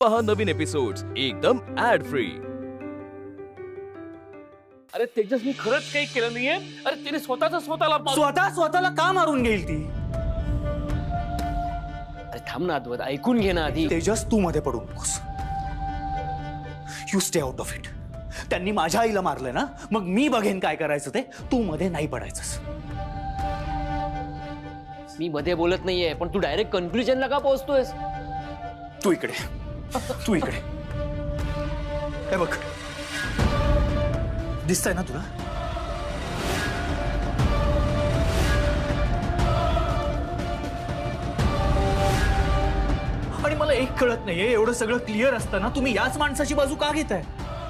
पहा नवीन एपिसोड्स एकदम add free. अरे तेजस मी खरंच काही केलं नाहीये। अरे तिने स्वतःला स्वतःला का मारून घेईल ती? अरे थांब ना अद्वैत, ऐकून घे ना आधी। तेजस तू मध्ये पडू नकोस. You stay out of it. त्यांनी माझ्या आईला मारलं ना, मग मी बघेन काय करायचं ते. तू मध्ये नाही पडायचंस. मी मध्ये बोलत नाहीये, पण तू डायरेक्ट कन्क्लुजनला का पोहोचतोयस? तू इकडे, तू इकडे. हे बघ, दिसतंय ना तुला? आणि मला एक कळत नाहीये, एवढं सगळं क्लिअर असताना तुम्ही याच माणसाची बाजू का घेताय?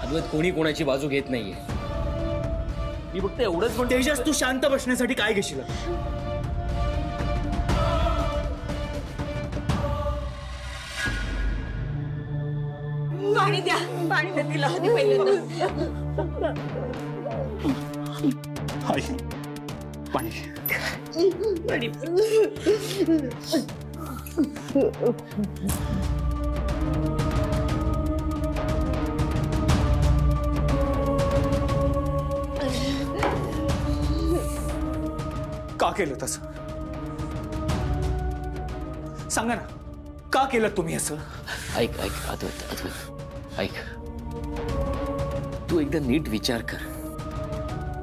अद्वैत, कोणी कोणाची बाजू घेत नाहीये. मी फक्त एवढंच म्हणतो. तेजस, तू शांत बसण्यासाठी काय घेशील? पाणी द्या, पाणी द्या तिला आधी पहिल्यांदा. हाय, पाणी. पाणी. का केलं तसं? सांगा ना, का केलं तुम्ही असं? ऐक अद्वैत, ऐक. तू एकदा नीट विचार कर.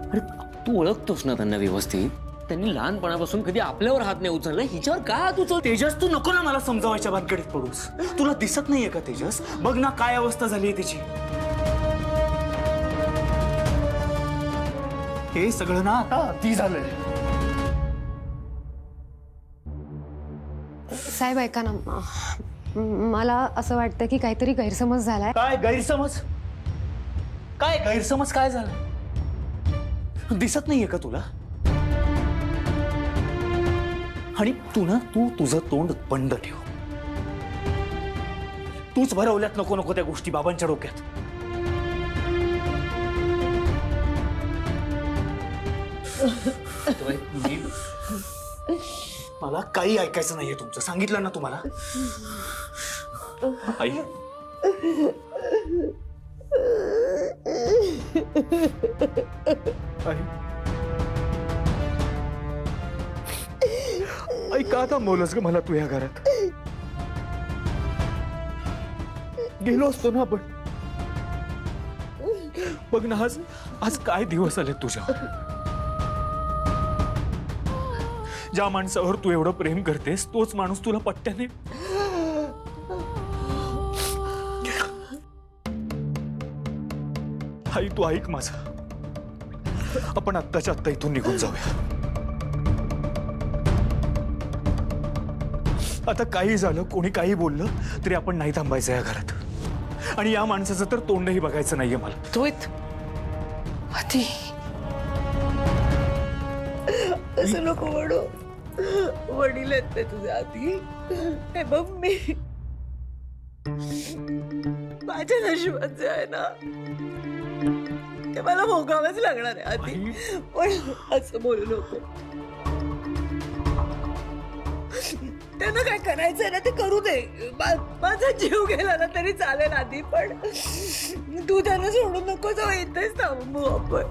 अरे तू ओळखतोस ना त्यांना व्यवस्थित. त्यांनी लहानपणापासून कधी आपल्यावर हात नाही उचलला, हिच्यावर का हात उचल? तेजस, तू नको ना मला समजावायच्या भानगडीत पडूस. तुला दिसत नाहीये का तेजस? बघ ना काय अवस्था झाली आहे तिची. हे सगळं ना आता अति झालंय. साहेब ऐका ना, मला असं वाटतं की काहीतरी गैरसमज झालाय. काय गैरसमज? काय गैरसमज काय झालं? दिसत नाहीये का तुला? आणि तू ना, तू तुझं तोंड बंद ठेव. तूच भरवल्यात नको नको त्या गोष्टी बाबांच्या डोक्यात. मला काही ऐकायचं नाहीये तुमचं. सांगितलं ना तुम्हाला. आई, आई का थांबवलंस ग मला तू या घरात? गेलो असतो ना आपण. बघ ना, आज काय दिवस आले तुझ्यावर. ज्या माणसावर तू एवढं प्रेम करतेस, तोच माणूस तुला पट्ट्याने. आई, तू ऐक माझं. आपण आत्ताच्या आत्ता इथून निघून जाऊया. आता काही झालं, कोणी काही बोललं तरी आपण नाही थांबायचं या घरात. आणि या माणसाचं तर तोंडही बघायचं नाहीये मला. अद्वैत, आधी असं नको म्हणू. वडील आहेत ते तुझ्या आधी. हे बघ, मी माझ्या नशिबात जे आहे ना, ते मला भोगावंच लागणार आहे आधी. पण असं बोलू नको. त्यांना काय करायचंय ना ते करू दे. माझा जीव गेला ना तरी चालेल आधी, पण तू त्यांना सोडून नको जाऊ. इथेच थांबू आपण.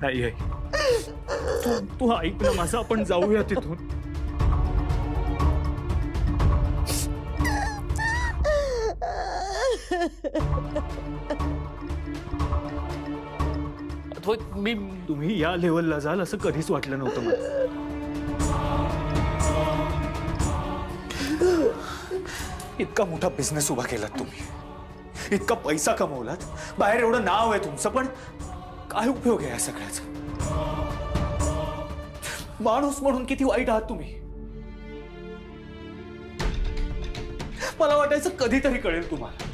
नाही आई, तू ऐक ना माझं. आपण जाऊया तिथून. मी तुम्ही या लेवलला जाल असं कधीच वाटलं नव्हतं मला. इतका मोठा बिझनेस उभा केलात तुम्ही, इतका पैसा कमवलात, बाहेर एवढं नाव आहे तुमचं, पण काय उपयोग आहे या सगळ्याचा? माणूस म्हणून किती वाईट आहात तुम्ही. मला वाटायचं कधीतरी कळेल तुम्हाला.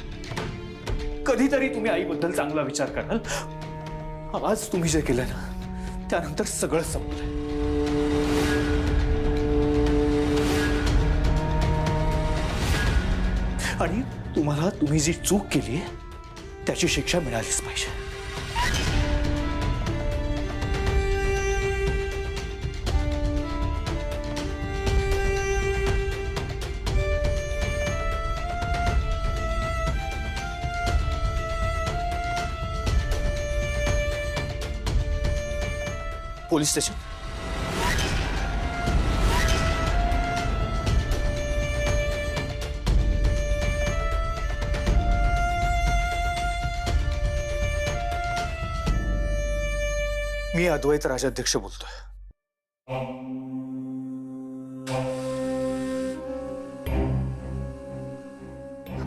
कधीतरी तुम्ही आईबद्दल चांगला विचार कराल. आज तुम्ही जे केलं ना, त्यानंतर सगळं संपलंय. आणि तुम्ही जी चूक केली त्याची शिक्षा मिळालीच पाहिजे. Police station. मी अद्वैत राजाध्यक्ष बोलतोय.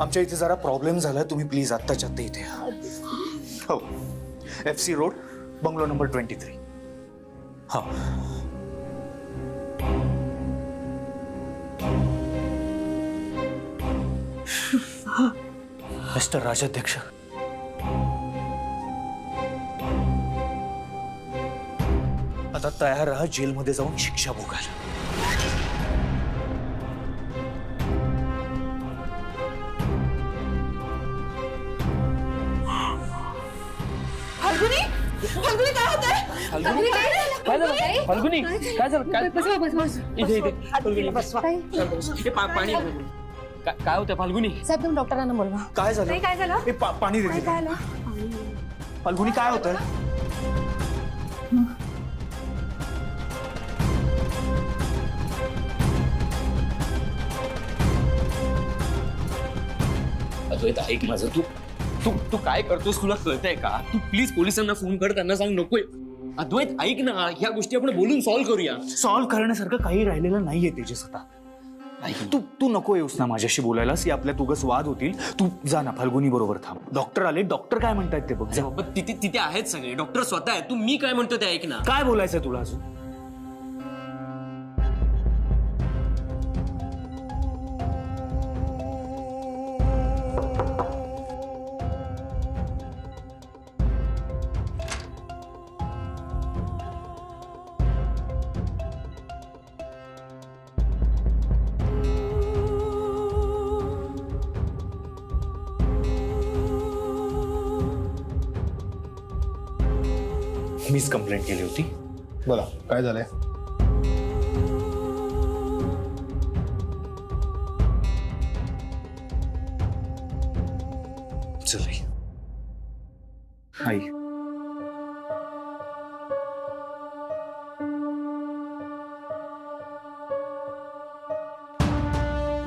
आमच्या इथे जरा प्रॉब्लेम झाला, तुम्ही प्लीज आत्ताच्या आत्ता इथे या. हो, FC रोड, बंगलो नंबर 23. हा. मिस्टर राजाध्यक्ष, आता तयार राहा जेलमध्ये जाऊन शिक्षा भोगायला. फाल्गुनी, फाल्गुनी काय होतंय? काय झालं? फाल्गुनी काय झालं? काय इथे इथे इथे पाणी काय होतं फाल्गुनी? साहेब तुम्ही डॉक्टरांना बोलवा. काय झालं? काय झालं? हे पाणी दे. फाल्गुनी काय होतंय? अद्वैत ऐक माझं, तू तू तू काय करतोस तुला कळतंय का? तू प्लीज पोलिसांना फोन कर, त्यांना सांग नकोय. अद्वैत ऐक ना, ह्या गोष्टी आपण बोलून सॉल्व्ह करूया. सॉल्व्ह करण्यासारखं काही राहिलेलं नाहीये तेजस आता. तू नको येऊस ना माझ्याशी बोलायला. सी आपल्या तुगस वाद होतील. तू जा ना, फाल्गुनी बरोबर थांब. डॉक्टर आले, डॉक्टर काय म्हणतायत ते बघ. जा. तिथे तिथे आहेत सगळे डॉक्टर स्वतः आहेत. तू मी काय म्हणतो ते ऐक ना. काय बोलायचंय तुला अजून? मीच कंप्लेंट केली होती. बोला काय झालंय? चल आई.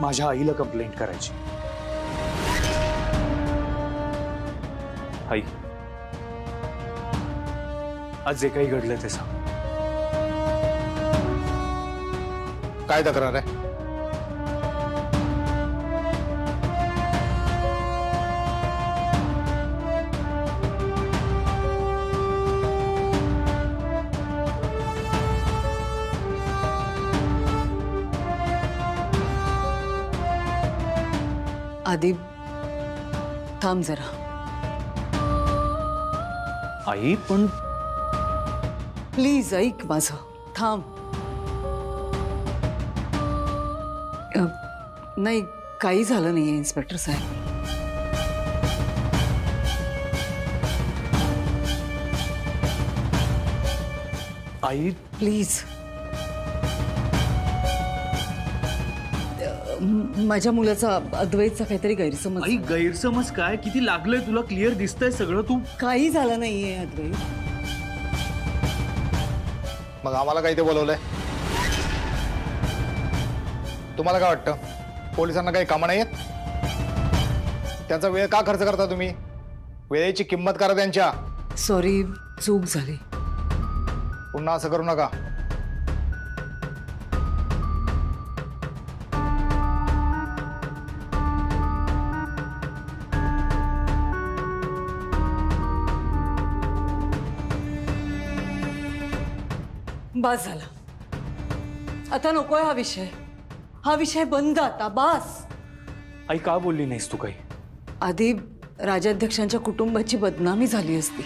माझ्या आईला कंप्लेंट करायची. आई, आज जे काही घडलं ते सांग. काय तक्रार आहे? आधी थांब जरा. आई पण प्लीज ऐक माझं, थांब. नाही, काही झालं नाहीये इन्स्पेक्टर साहेब. I please. माझ्या मुलाचा अद्वैतचा काहीतरी गैरसमज. आई गैरसमज काय? किती लागलंय तुला? क्लिअर दिसतंय सगळं. तू काही झालं नाहीये अद्वैत. मग आम्हाला काय ते बोलवलंय? तुम्हाला काय वाटतं पोलिसांना काही कामं नाही आहेत? त्यांचा वेळ का खर्च करता तुम्ही? वेळेची किंमत करा त्यांच्या. सॉरी, चूक झाली. पुन्हा असं करू नका. बस झाला आता. नकोय हा विषय. हा विषय बंद आता. बस. आई का बोलली नाहीस तू काही? आधी राजाध्यक्षांच्या कुटुंबाची बदनामी झाली असती.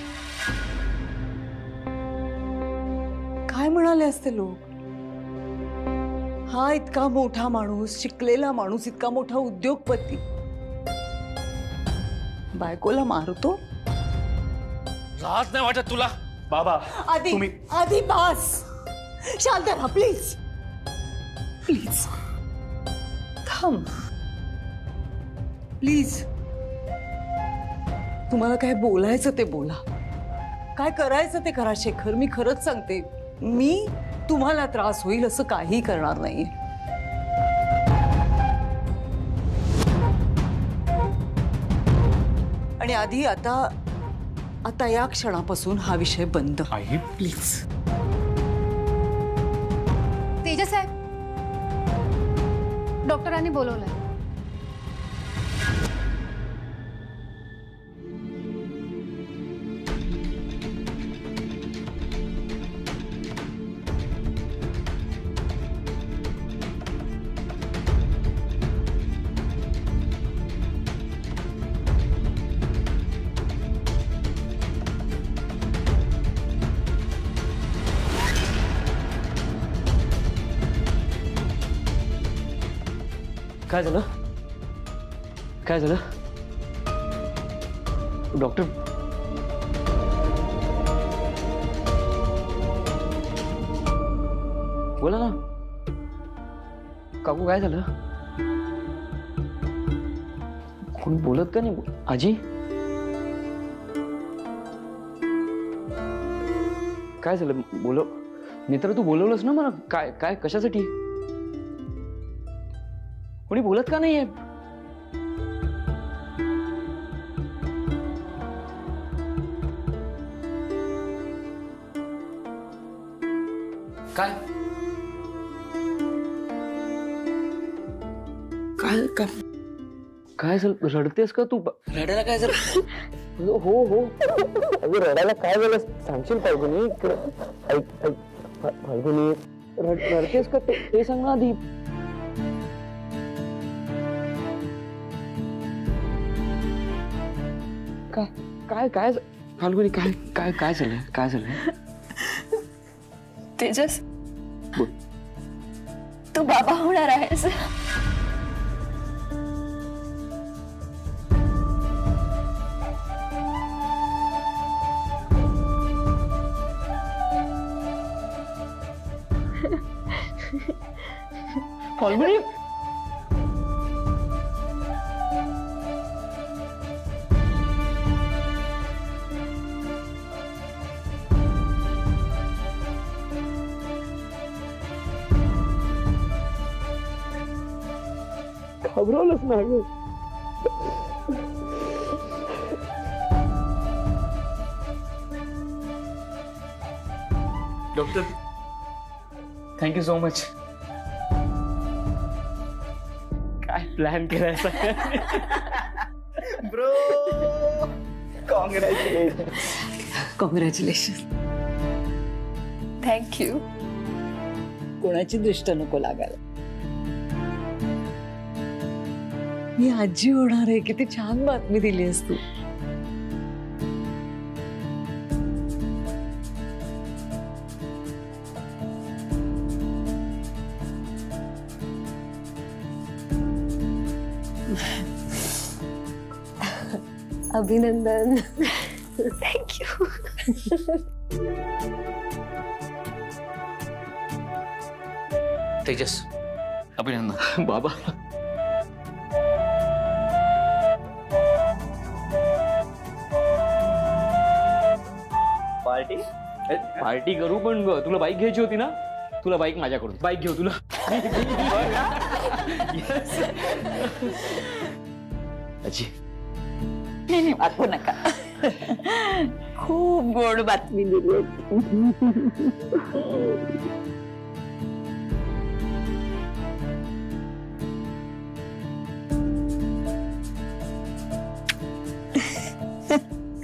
काय म्हणाले असते लोक? हा इतका मोठा माणूस, शिकलेला माणूस, इतका मोठा उद्योगपती बायकोला मारतो. लाज नाही वाटत तुला? बाबा आधी तुम्ही आधी बस. शांत राहा प्लीज. प्लीज थांब. प्लीज. तुम्हाला काय बोलायचं ते बोला, काय करायचं ते करा. शेखर, मी खरंच सांगते, मी तुम्हाला त्रास होईल असं काही करणार नाही. आणि आधी आता या क्षणापासून हा विषय बंद. आई प्लीज. तेजस साहेब, डॉक्टरांनी बोलवलंय. काय झालं? काय झालं? डॉक्टर, बोला ना. काकू काय झालं? कोणी बोलत का नाही? आजी काय झालं? बोलव. मित्र तू बोलवलंस ना मला. काय काय कशासाठी? कोणी बोलत का नाहीये? काय काय काय काय झालं? रडतेस का तू? रडायला काय झालं? हो हो अगं रडायला काय झालं सांगशील फाल्गुनी? ऐक ऐक फाल्गुनी, रडतेस का ते सांग ना आधी. काय काय फाल्गुनी, काय काय काय झालंय? काय झालंय? तेजस, बोल. तू बाबा होणार आहेस. फाल्गुनी, घाबरवलंच ना ग. Doctor, thank you so much. काय प्लॅन करायचा? Bro, congratulation. कॉंग्रॅच्युलेशन. थँक्यू. कोणाची दृष्ट नको लागायला. मी आजी होणार आहे. किती छान बातमी दिलीस तू. अभिनंदन. थँक्यू. तेजस, अभिनंदन. बाबा, पार्टी करू, पण तुला बाईक घ्यायची होती ना? तुला बाईक माझ्याकडून. बाईक घेऊ तुला. आजी, नाही वाटू नका. खूप गोड बातमी दिली.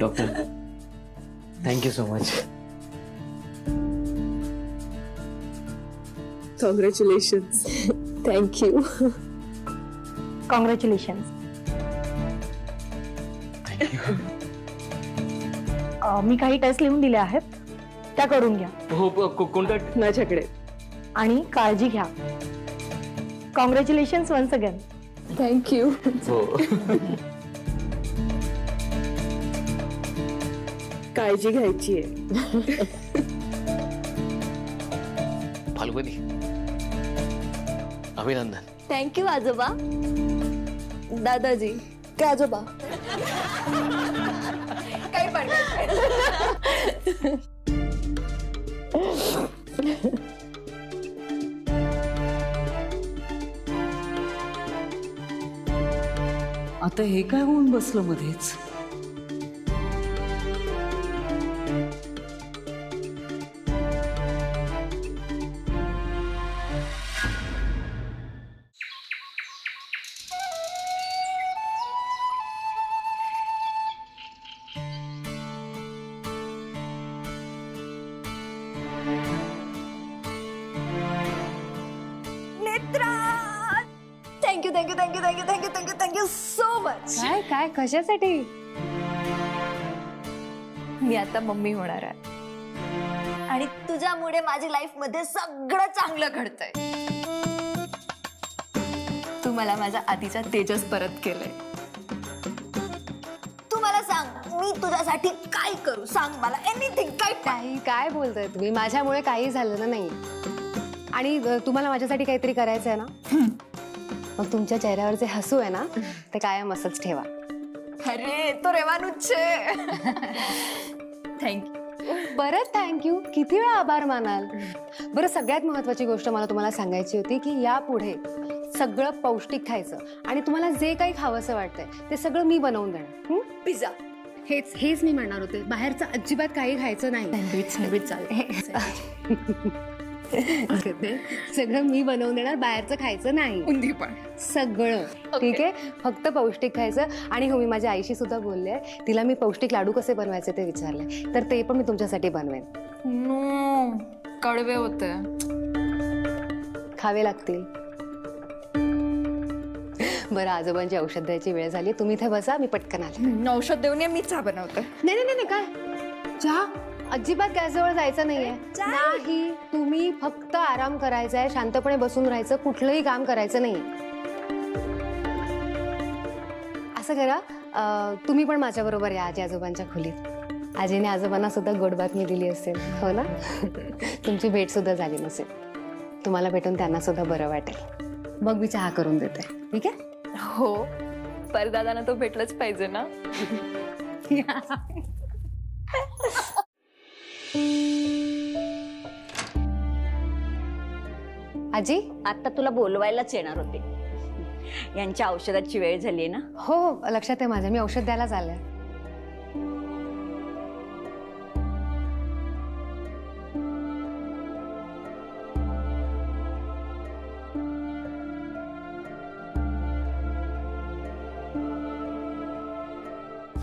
Doctor, thank you so much. Congratulations. Thank you. Congratulation. मी काही टेस्ट लिहून दिले आहेत, त्या करून घ्या. हो, कोणता? माझ्याकडे. आणि काळजी घ्या. Congratulation once again. थँक्यू. हो. काळजी घ्यायची आहे. फाल्गुनी, अभिनंदन. थँक्यू आजोबा. दादाजी. काय आजोबा? काही पण. आता हे काय होऊन बसलं मध्येच? Thank you thank you thank you thank you thank you thank you thank you so much. काय काय कशासाठी? मी आता मम्मी होणार आहे आणि तुझ्यामुळे माझी लाईफ मध्ये सगळं चांगलं घडतंय. तू मला माझा आधीचा तेजस परत केलंय. तू मला सांग मी तुझ्यासाठी काय करू? सांग मला एनिथिंग. काही काय बोलताय तुम्ही? माझ्यामुळे काही झालं नाही. आणि तुम्हाला माझ्यासाठी काहीतरी करायचं आहे ना, मग तुमच्या चेहऱ्यावरचे हसू आहे ना ते कायम असंच ठेवा. अरे तो रेवानुचे. थँक्यू. परत थँक्यू? किती वेळा आभार मानाल? बरं, सगळ्यात महत्वाची गोष्ट मला तुम्हाला सांगायची होती की यापुढे सगळं पौष्टिक खायचं आणि तुम्हाला जे काही खावंसं वाटतंय ते सगळं मी बनवून देणार. पिझ्झा. हेच मी म्हणणार होते. बाहेरचं अजिबात काही खायचं नाही. सगळं मी बनवून देणार, बाहेरचं खायचं नाही. उंदी पण सगळं ठीक आहे. फक्त पौष्टिक खायचं. आणि हो, मी माझ्या आईशी सुद्धा बोलले, तिला मी पौष्टिक लाडू कसे बनवायचे ते विचारले, तर ते पण मी तुमच्यासाठी बनवेन. नो, कडवे होते. खावे लागतील. बरं, आजोबांची औषध द्यायची वेळ झाली, तुम्ही इथे बसा, मी पटकन आले. औषध देऊन मी चहा बनवते. नाही काय चहा? अजिबात गॅसजवळ जायचं नाहीये. नाही, तुम्ही फक्त आराम करायचा आहे, शांतपणे बसून राहायचं, कुठलंही काम करायचं नाही. असं करा, तुम्ही पण माझ्या बरोबर या आजी आजोबांच्या खोलीत. आजीने आजोबांना सुद्धा गोड बातमी दिली असेल, हो ना? तुमची भेट सुद्धा झाली नसेल. तुम्हाला भेटून त्यांना सुद्धा बरं वाटेल. मग मी चहा करून देते, ठीक आहे? हो, परदादांना तो भेटलंच पाहिजे ना. आजी, आता तुला बोलवायलाच येणार होते. यांच्या औषधाची वेळ झाली ना. हो लक्षात आहे माझ्या, मी औषध द्यायला चालले.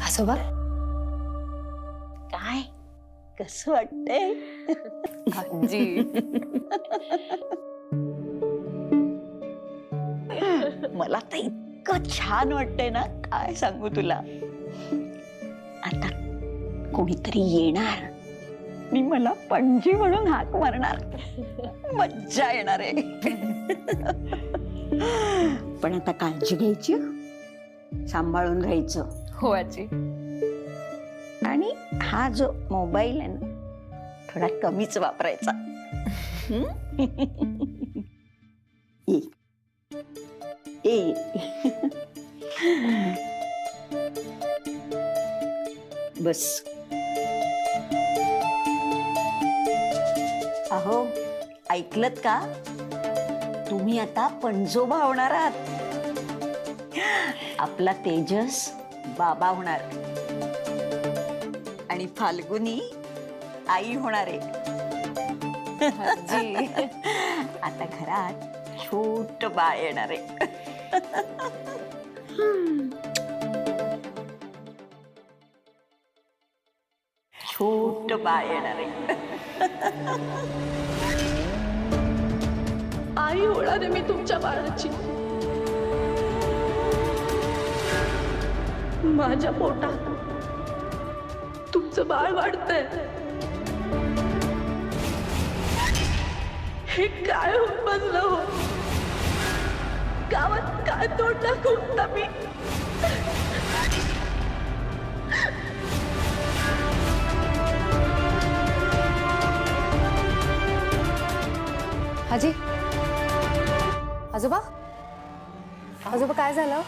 आजोबा, काय कसं वाटतंय? आजी. मला तर इतकं छान वाटतंय ना, काय सांगू तुला. आता कोणीतरी येणार आणि मला पणजी म्हणून हाक मारणार. मज्जा येणार आहे. पण आता काळजी घ्यायची, सांभाळून राहायचं. हो आजी. आणि हा जो मोबाईल आहे ना, थोडा कमीच वापरायचा. ए बस. अहो, ऐकलत का? तुम्ही आता पणजोबा होणार आहात. आपला तेजस बाबा होणार आणि फाल्गुनी आई होणार आहे. आता घरात छोट बाळ येणार आहे. छोट बाळ येणार आहे. आई होणार आहे मी तुमच्या बाळाची. माझ्या पोटात तुमचं बाळ वाढतंय. हे काय होत बसलं हो? गावात काय तोंड दाखवता मी? आजी, आजोबा, आजोबा काय झालं?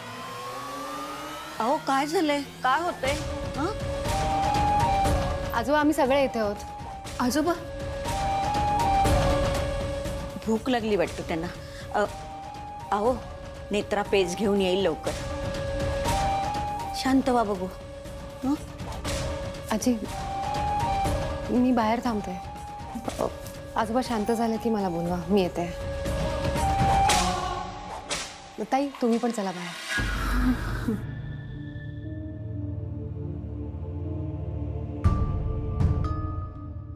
अहो, काय झालंय? काय होतंय? आजोबा, आम्ही सगळे इथे आहोत. आजोबा, भूक लागली वाटतं त्यांना. अहो नेत्रा पेज घेऊन येईल लवकर. शांत व्हा बघू. हं? आजी मी बाहेर थांबते. आजोबा शांत झाले की मला बोलवा, मी येते. ताई तुम्ही पण चला बाहेर.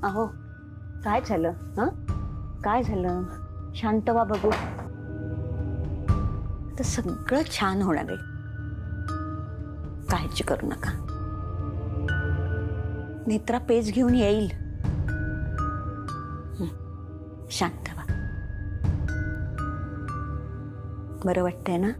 अहो काय झालं? हं? काय झालं? शांत व्हा बघू. तर सगळं छान होणार आहे, काळजी करू नका. नेत्रा पेज घेऊन येईल. शांत व्हा. बरं वाटतंय ना?